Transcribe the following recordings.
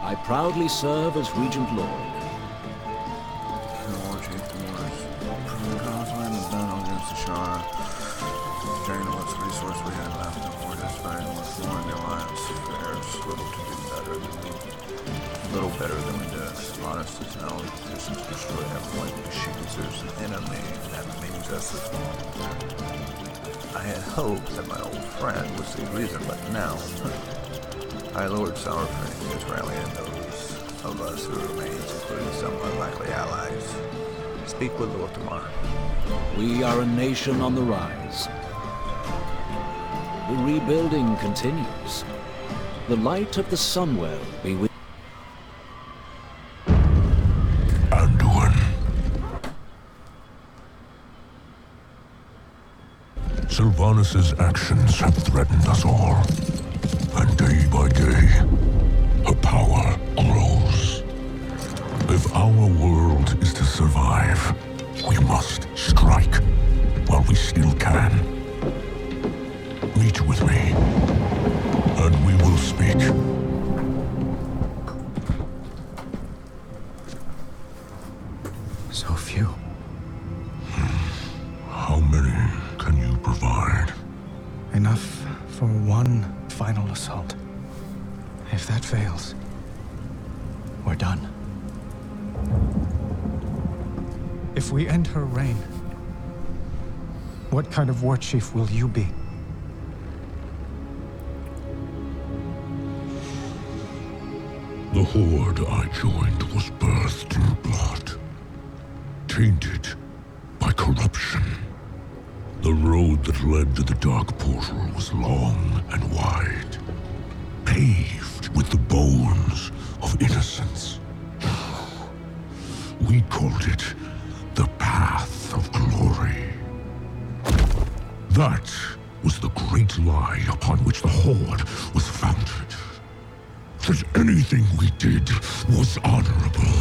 I proudly serve as Regent Lord. War Chief Wars. Proving conflict and battle against the Shah. Drained what's resource we had left in Horde, fighting with foreign alliance. There's little better than we did. Honest is now in position to destroy everyone who assumes there's an enemy, and that means us as well. I had hoped that my old friend would see reason, but now I Lord Saurfang is rallying those of us who remain, including some unlikely allies. Speak with Lord tomorrow. We are a nation on the rise. The rebuilding continues. The light of the Sunwell be with Sylvanas' actions have threatened us all, and day by day, her power grows. If our world is to survive, we must strike while we still can. Meet with me, and we will speak. So few. How many can you provide? Enough for one final assault. If that fails, we're done. If we end her reign, what kind of war chief will you be? The Horde I joined was birthed in blood, tainted by corruption. The road that led to the Dark Portal was long and wide, paved with the bones of innocence. We called it the Path of Glory. That was the great lie upon which the Horde was founded. That anything we did was honorable.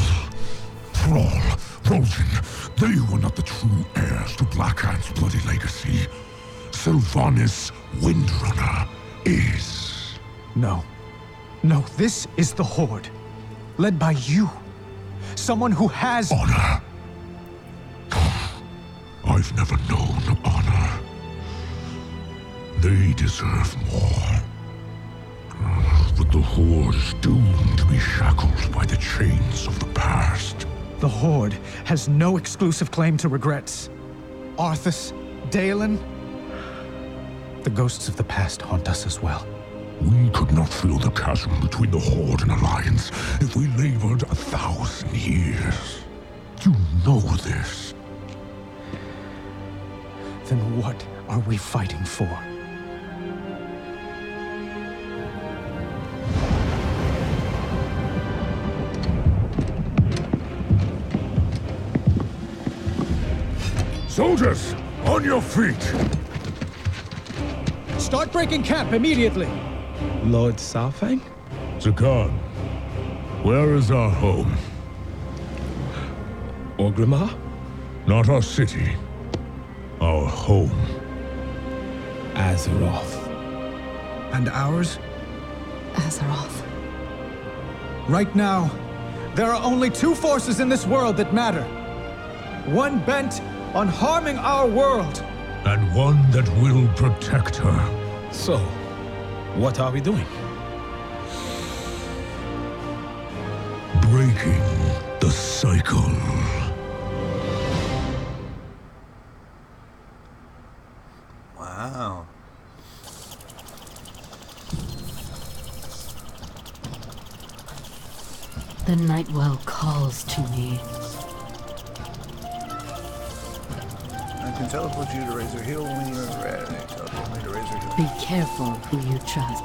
Thrall, Rosen, they were not the true heirs to Blackhand's bloody legacy. Sylvanas Windrunner is. No. No, this is the Horde. Led by you. Someone who has Honor. I've never known honor. They deserve more. But the Horde is doomed to be shackled by the chains of the past. The Horde has no exclusive claim to regrets. Arthas, Dalen, the ghosts of the past haunt us as well. We could not fill the chasm between the Horde and Alliance if we labored 1,000 years. You know this. Then what are we fighting for? Soldiers, on your feet! Start breaking camp immediately! Lord Saufang? Zakan, where is our home? Orgrimmar? Not our city. Our home. Azeroth. And ours? Azeroth. Right now, there are only two forces in this world that matter. One bent on harming our world. And one that will protect her. So, what are we doing? Breaking the cycle. Wow. The Nightwell calls to me. I can teleport you to Razor Hill when you're ready. Teleport me to Razor Hill. Be careful who you trust.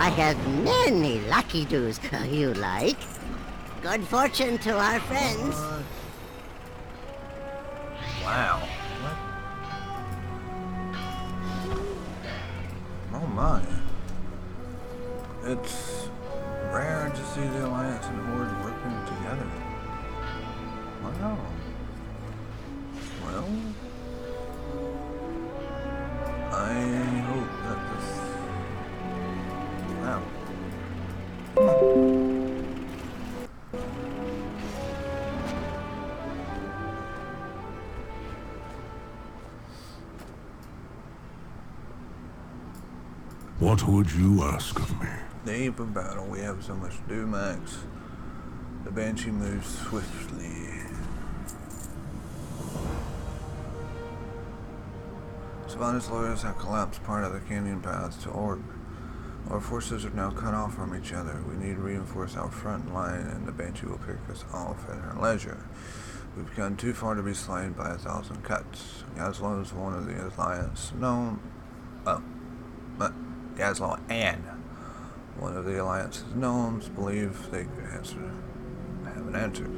I have many lucky doos you like. Good fortune to our friends. Wow. What? Oh my. It's rare to see the Alliance and Horde working together. Wow. Well, I hope that this... Wow. What would you ask of me? The eve of battle, we have so much to do, Max. The Banshee moves swiftly. Savannah's lawyers have collapsed part of the canyon path to Org. Our forces are now cut off from each other. We need to reinforce our front line, and the Banshee will pick us off at her leisure. We've gone too far to be slain by 1,000 cuts. Gazlo is one of the Alliance known... Gazlo and one of the Alliance's gnomes believe they could have an answer.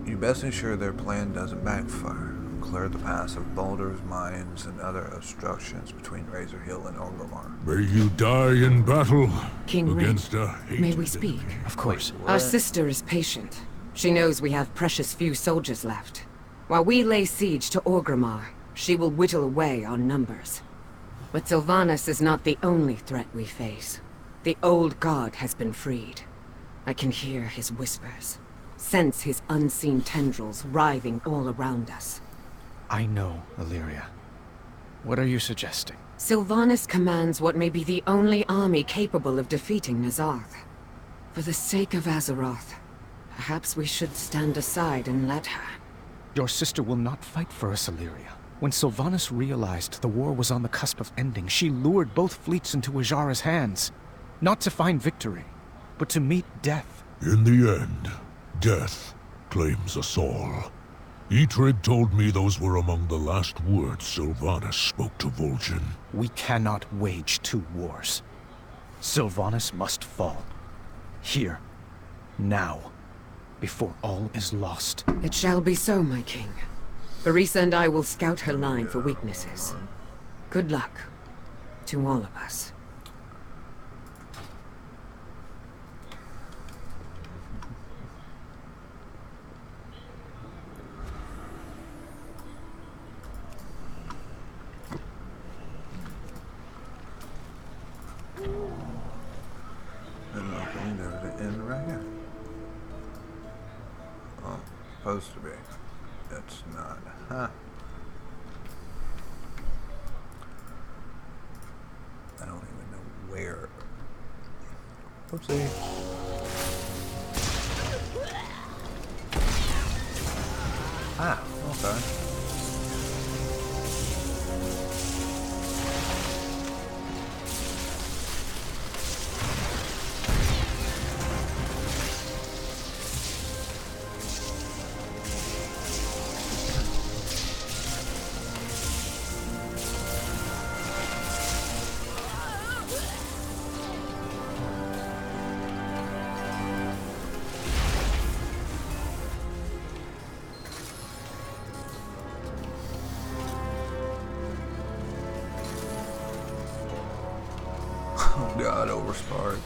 You best ensure their plan doesn't backfire. Clear the paths of boulders, mines, and other obstructions between Razor Hill and Orgrimmar. May you die in battle King against Ray, a hated may we speak? enemy. Of course. Our sister is patient. She knows we have precious few soldiers left. While we lay siege to Orgrimmar, she will whittle away our numbers. But Sylvanas is not the only threat we face. The old god has been freed. I can hear his whispers, sense his unseen tendrils writhing all around us. I know, Illyria. What are you suggesting? Sylvanas commands what may be the only army capable of defeating Nazarth. For the sake of Azeroth, perhaps we should stand aside and let her. Your sister will not fight for us, Illyria. When Sylvanas realized the war was on the cusp of ending, she lured both fleets into Ajara's hands. Not to find victory, but to meet death. In the end, death claims us all. Eitrid told me those were among the last words Sylvanas spoke to Vol'jin. We cannot wage two wars. Sylvanas must fall. Here. Now. Before all is lost. It shall be so, my king. Barisa and I will scout her line for weaknesses. Good luck to all of us. And nothing, there's an end right here. Oh, supposed to be. It's not. Huh. I don't even know where. Whoopsie. Ah, okay. Oh god, overspark.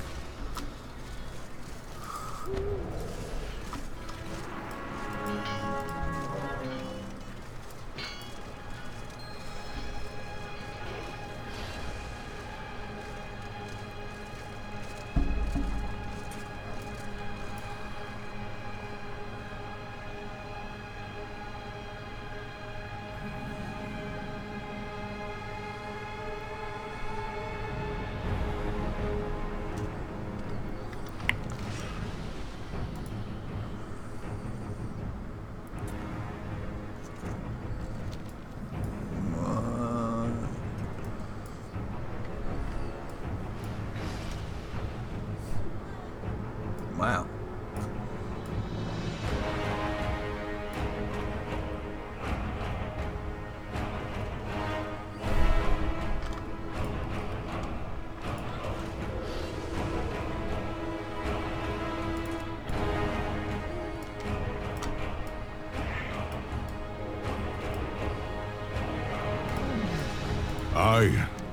I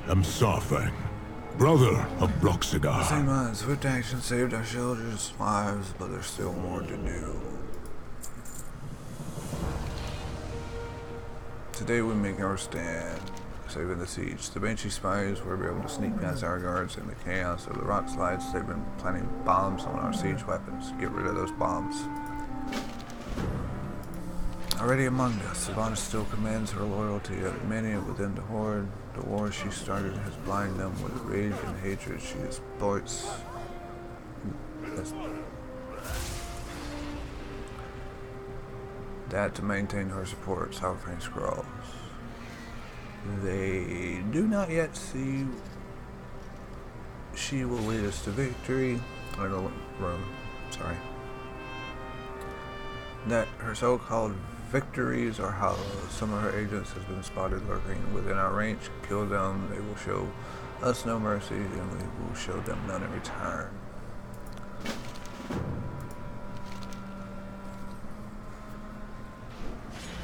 am Saurfang, brother of Bloxigar. Same on swift action saved our soldiers' lives, but there's still more to do. Today we make our stand, saving the siege. The Banshee spies were able to sneak past our guards in the chaos of the rock slides. They've been planting bombs on our siege weapons. Get rid of those bombs. Already among us, Sylvanas still commands her loyalty at many within the Horde. The war she started has blinded them with rage and hatred. She exploits that to maintain her support. Saufang scrolls. They do not yet see she will lead us to victory. That her so-called victories are how some of her agents has been spotted lurking within our range. Kill them, they will show us no mercy, and we will show them none in return.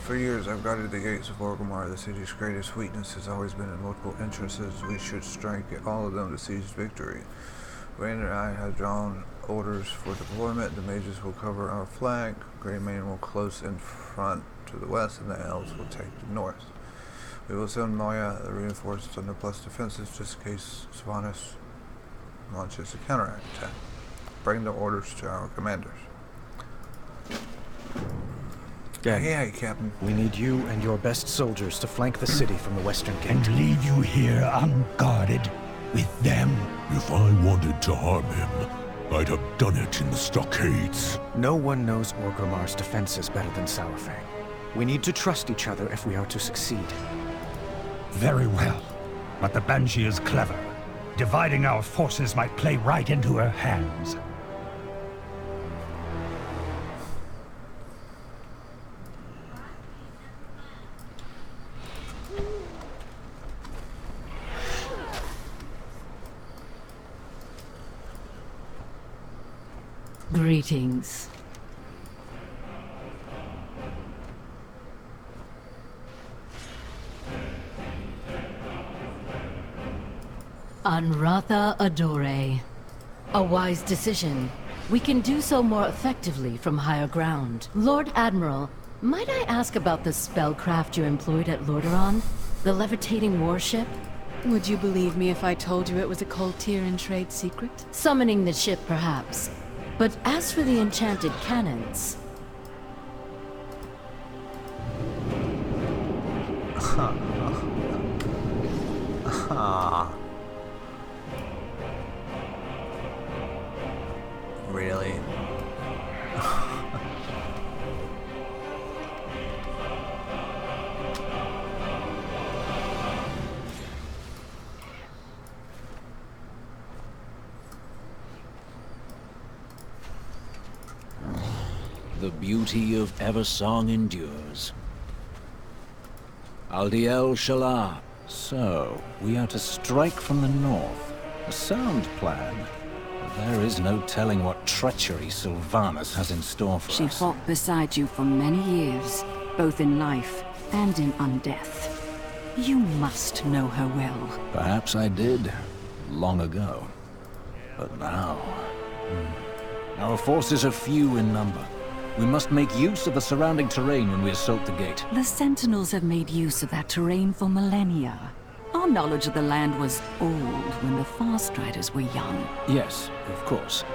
For years, I've guarded the gates of Orgrimmar. The city's greatest weakness has always been in multiple entrances. We should strike at all of them to seize victory. Rain and I have drawn orders for deployment. The mages will cover our flank. Greymane will close in front to the west, and the elves will take the north. We will send Moya the reinforced Thunder Plus defenses just in case Sylvanas launches a counterattack. Bring the orders to our commanders. Gang, Captain. we need you and your best soldiers to flank the city from the western gate. And leave you here unguarded with them? If I wanted to harm him, I'd have done it in the stockades. No one knows Orgrimmar's defenses better than Saurfang. We need to trust each other if we are to succeed. Very well, but the Banshee is clever. Dividing our forces might play right into her hands. Greetings. Anratha Adore. A wise decision. We can do so more effectively from higher ground. Lord Admiral, might I ask about the spellcraft you employed at Lordaeron? The levitating warship? Would you believe me if I told you it was a Coltiran trade secret? Summoning the ship, perhaps. But as for the enchanted cannons... Really? The beauty of Eversong endures. Aldiel Shalar. So, we are to strike from the north. A sound plan. But there is no telling what treachery Sylvanas has in store for She us. fought beside you for many years, both in life and in undeath. You must know her well. Perhaps I did, long ago. But now... Our forces are few in number. We must make use of the surrounding terrain when we assault the gate. The Sentinels have made use of that terrain for millennia. Our knowledge of the land was old when the Farstriders were young. Yes, of course.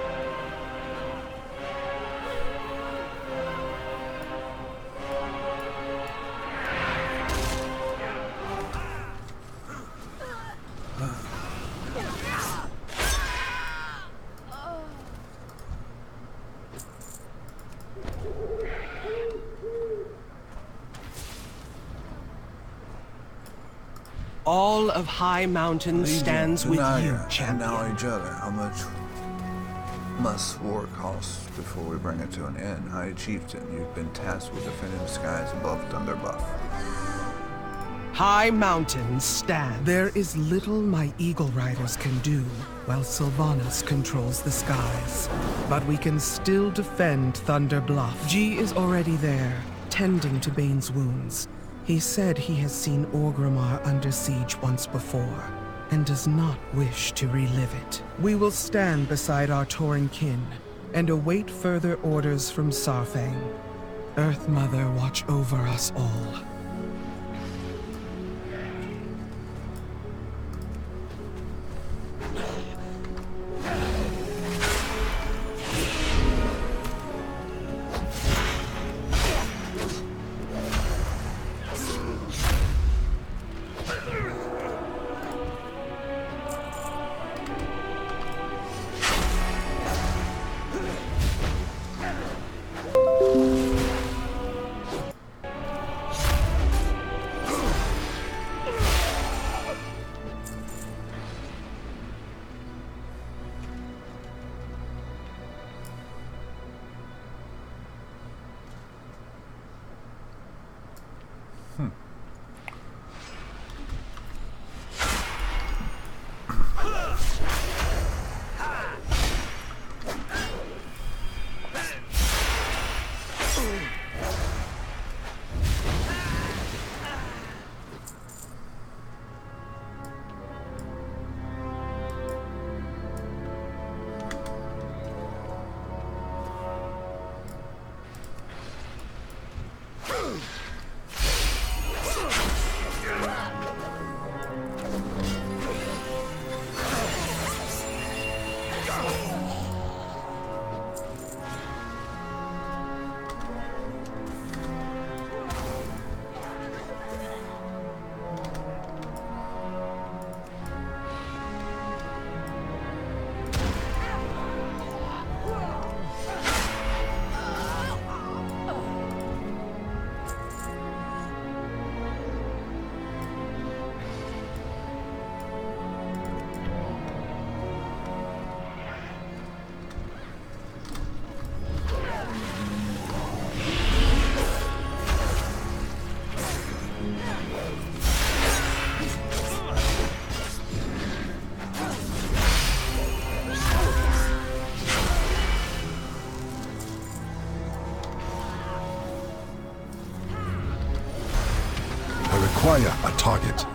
All of High Mountain stands with you, And champion. now each other. How much must war cost before we bring it to an end? High Chieftain, you've been tasked with defending the skies above Thunder Bluff. High Mountain stand. There is little my Eagle Riders can do while Sylvanas controls the skies. But we can still defend Thunder Bluff. G is already there, tending to Bane's wounds. He said he has seen Orgrimmar under siege once before, and does not wish to relive it. We will stand beside our Tauren kin, and await further orders from Saurfang. Earth Mother, watch over us all. Acquire a target.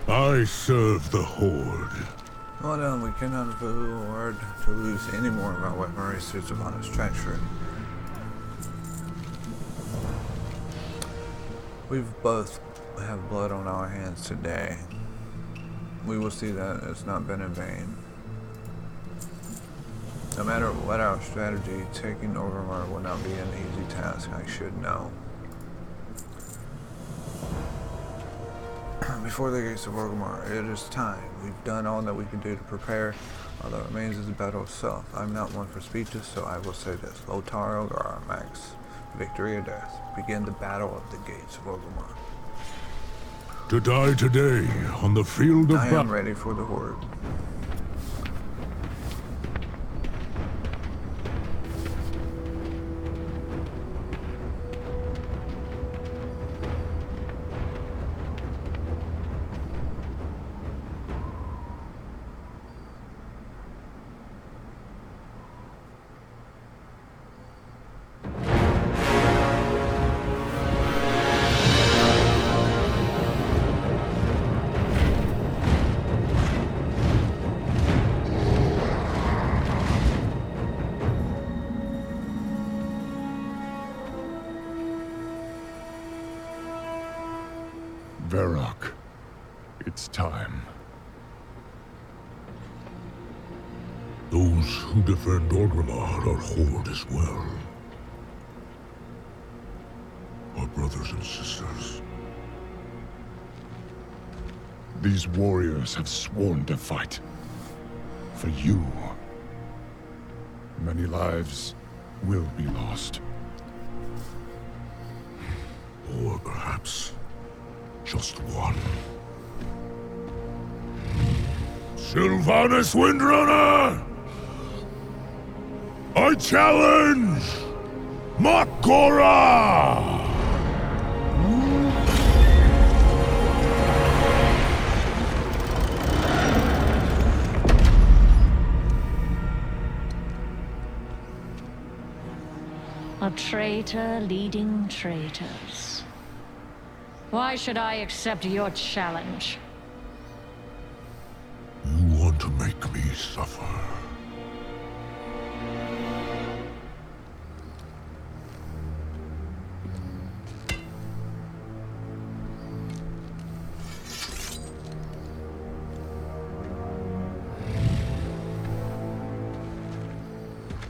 I serve the Horde. Well done, we cannot afford to lose any more of our weaponry suits upon its treachery. We've both have blood on our hands today. We will see that it's not been in vain. No matter what our strategy, taking Orgrimmar will not be an easy task, I should know. Before the gates of Orgrimmar, it is time. We've done all that we can do to prepare. All that remains is the battle itself. I'm not one for speeches, so I will say this. Lotar or Max, victory or death. Begin the battle of the gates of Orgrimmar. To die today on the field of battle. I am ready for the Horde. Varrock, it's time. Those who defend Orgrimmar are Horde as well. Our brothers and sisters. These warriors have sworn to fight. For you. Many lives will be lost. Or perhaps just one. Sylvanas Windrunner! I challenge Makora! A traitor leading traitors. Why should I accept your challenge? You want to make me suffer.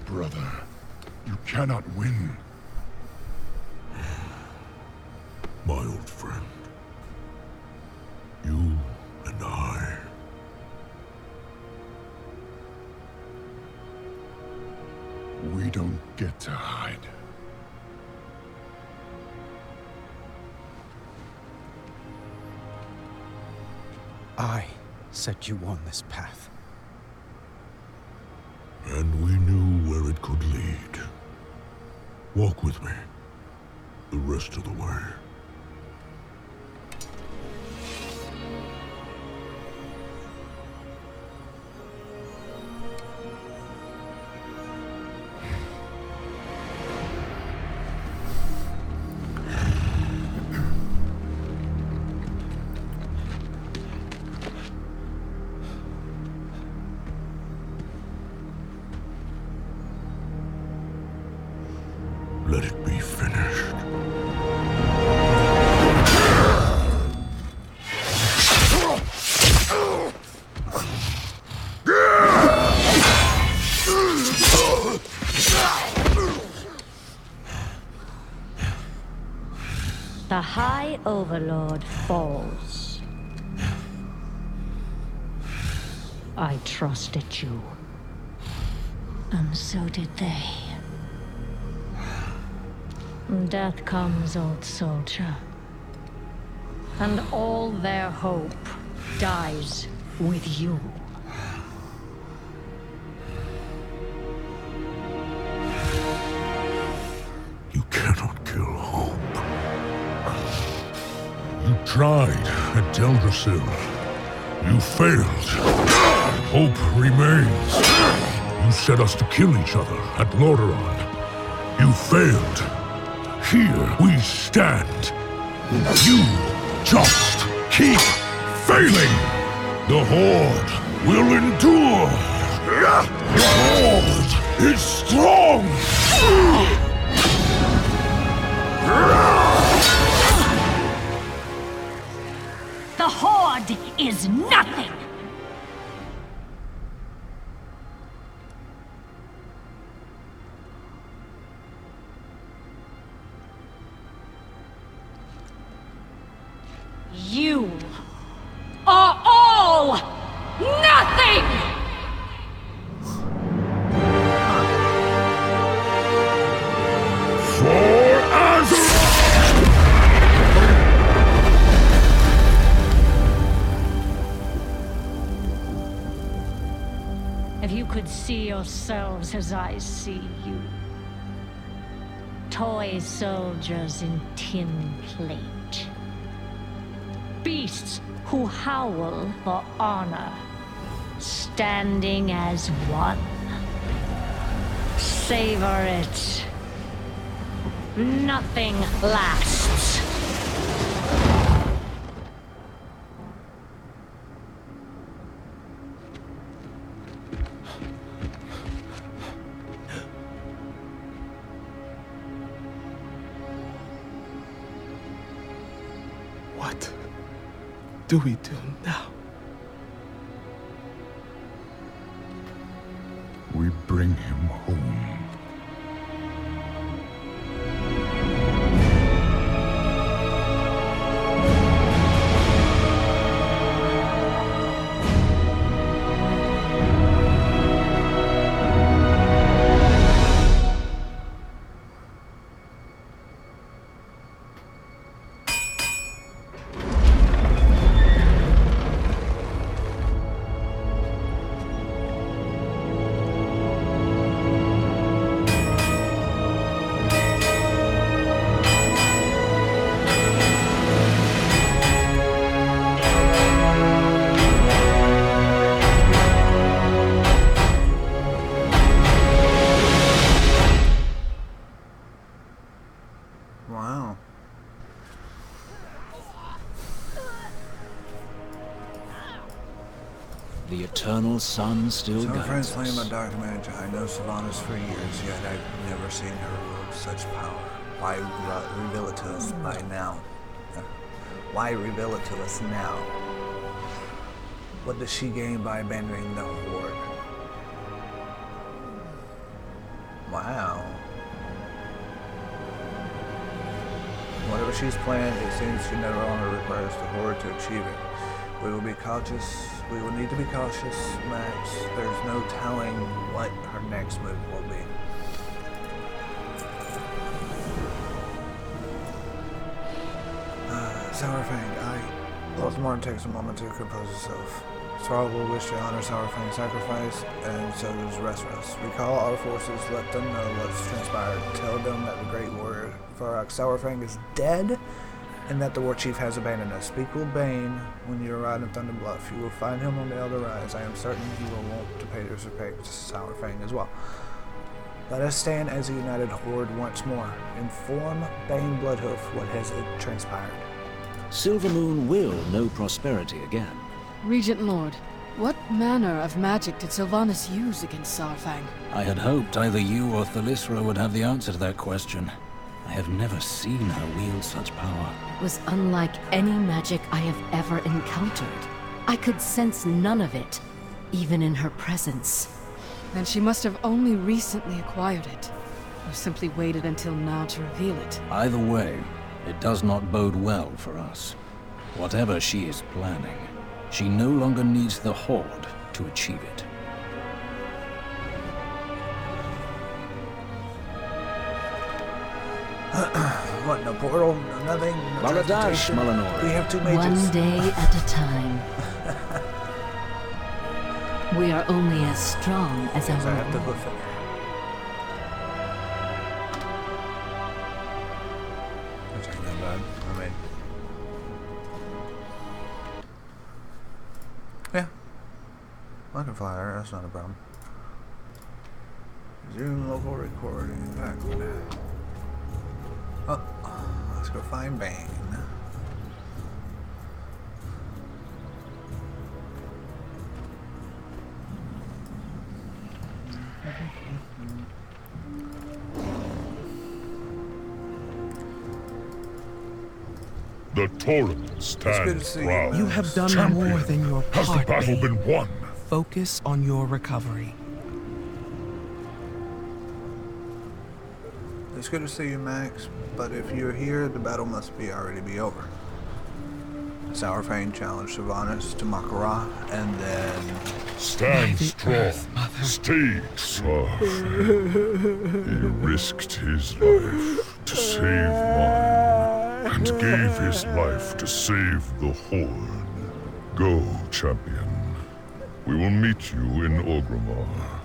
Brother, you cannot win. My old friend. You and I. We don't get to hide. I set you on this path. And we knew where it could lead. Walk with me. The rest of the way. Let it be finished. The High Overlord falls. I trusted you. And so did they. Death comes, old soldier. And all their hope dies with you. You cannot kill hope. You tried at Teldrassil. You failed. Hope remains. You set us to kill each other at Lordaeron. You failed. Here we stand. You just keep failing. The Horde will endure. The Horde is strong. The Horde is nothing! You are all nothing! For Azeroth! If you could see yourselves as I see you. Toy soldiers in tin plate. Beasts who howl for honor, standing as one. Savor it. Nothing lasts. What do we do now? We bring him home. Wow. The eternal sun still Some friends guides claim us. a dark mage. I know Sylvanas for years, yet I've never seen her wield such power. Why reveal it to us by now? Why reveal it to us now? What does she gain by abandoning the Horde? Wow. Whatever she's planned, it seems she no longer requires the Horde to achieve it. We will be cautious. We will need to be cautious, Max. There's no telling what her next move will be. Saurfang, Lord Martin takes a moment to compose himself. Thrall will wish to honor Saurfang's sacrifice, and so does the rest of us. Recall our forces, let them know what's transpired. Tell them that the great warrior Saurfang is dead, and that the war chief has abandoned us. Speak with Bane when you arrive in Thunder Bluff. You will find him on the Elder Rise. I am certain he will want to pay his respect to Saurfang as well. Let us stand as a united horde once more. Inform Bane Bloodhoof what has transpired. Silvermoon will know prosperity again. Regent Lord, what manner of magic did Sylvanas use against Saurfang? I had hoped either you or Thalysra would have the answer to that question. I have never seen her wield such power. It was unlike any magic I have ever encountered. I could sense none of it, even in her presence. Then she must have only recently acquired it, or simply waited until now to reveal it. Either way, it does not bode well for us. Whatever she is planning, she no longer needs the Horde to achieve it. What, no portal, no nothing? No Baradash, transportation? Malinor. We have two mages. One day at a time. We are only as strong as I our have to will. hoof it. Which ain't that bad. I mean, yeah, I can fly her. That's not a problem. Zoom local recording. Back on that. Oh, let's go find Bane. The Torrent stands proud. You have done Champion, more than your part. has the battle been won? Focus on your recovery. It's good to see you, Max, but if you're here, the battle must already be over. Saurfang challenged Sylvanas to Makara, and then... Stand strong. Stay strong. He risked his life to save mine, and gave his life to save the Horde. Go, champion. We will meet you in Orgrimmar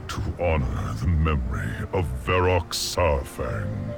to honor the memory of Varrock Saurfang.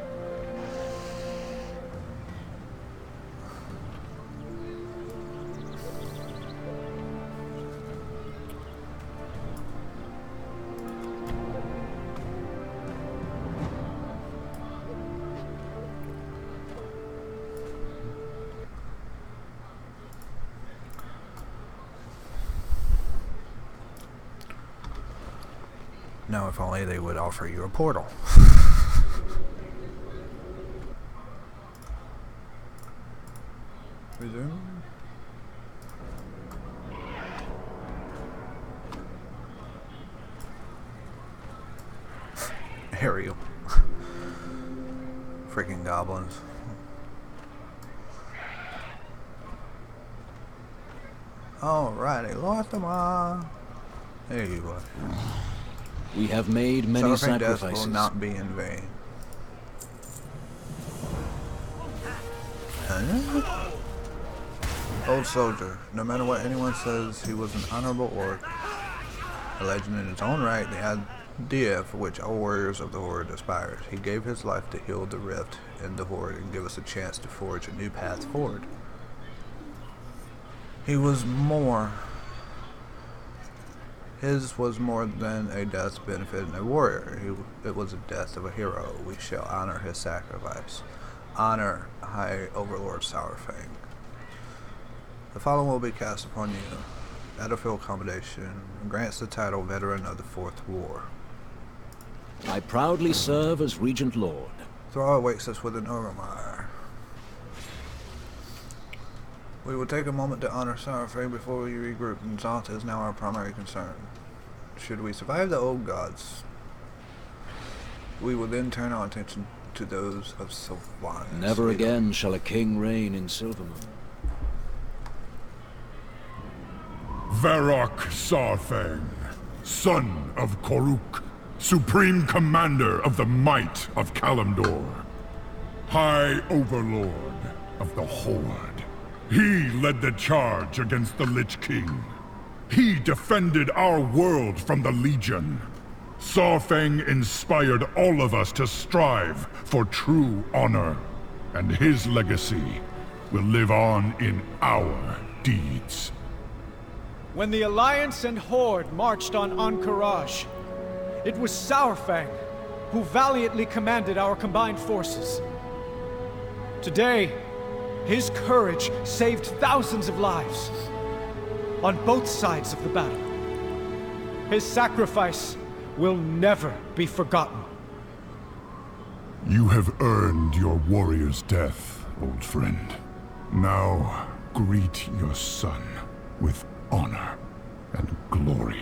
Now, if only they would offer you a portal. Resume. bury them. Freaking goblins. Alrighty, Lorthamar. There you are. We have made many Saurfang death sacrifices. will not be in vain. Huh? Old soldier. No matter what anyone says, he was an honorable orc. A legend in his own right, the idea for which all warriors of the Horde aspired. He gave his life to heal the rift in the Horde and give us a chance to forge a new path forward. His was more than a death benefiting a warrior. It was the death of a hero. We shall honor his sacrifice. Honor High Overlord Saurfang. The following will be cast upon you. Battlefield Commendation grants the title Veteran of the Fourth War. I proudly serve as Regent Lord. Thrall awaits us with an Orgrimmar. We will take a moment to honor Saurfang before we regroup, and Zalta is now our primary concern. Should we survive the old gods, we will then turn our attention to those of Saufang. Never again shall a king reign in Silvermoon. Varrock Saurfang, son of Koruk, supreme commander of the might of Kalimdor, High Overlord of the Horde. He led the charge against the Lich King. He defended our world from the Legion. Saurfang inspired all of us to strive for true honor, and his legacy will live on in our deeds. When the Alliance and Horde marched on Ahn'Qiraj, it was Saurfang who valiantly commanded our combined forces. Today, his courage saved thousands of lives on both sides of the battle. His sacrifice will never be forgotten. You have earned your warrior's death, old friend. Now, greet your son with honor and glory.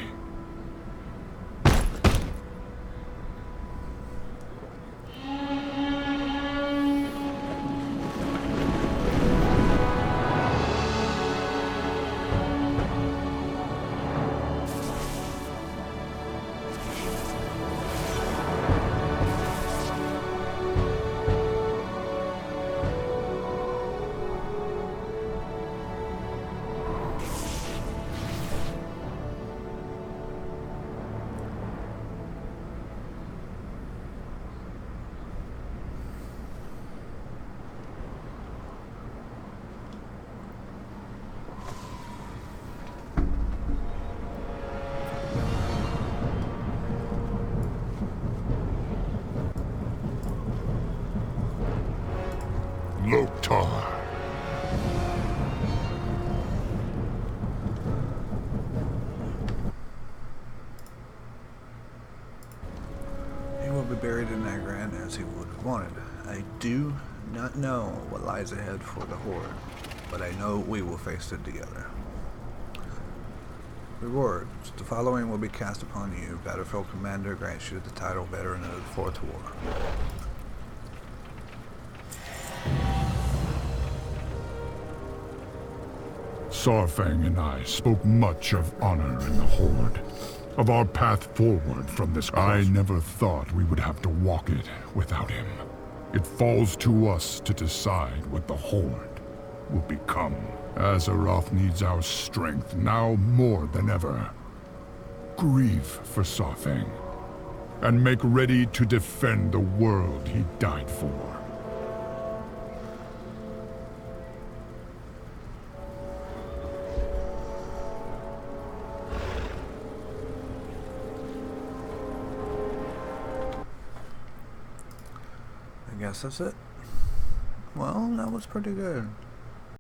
Loktar. He will be buried in that ground as he would have wanted. I do not know what lies ahead for the Horde, but I know we will face it together. Rewards. The following will be cast upon you. Battlefield Commander grants you the title Veteran of the Fourth War. Saurfang and I spoke much of honor in the Horde, of our path forward from this crossroad. I never thought we would have to walk it without him. It falls to us to decide what the Horde will become. Azeroth needs our strength now more than ever. Grieve for Saurfang, and make ready to defend the world he died for. I guess that's it. Well, that was pretty good.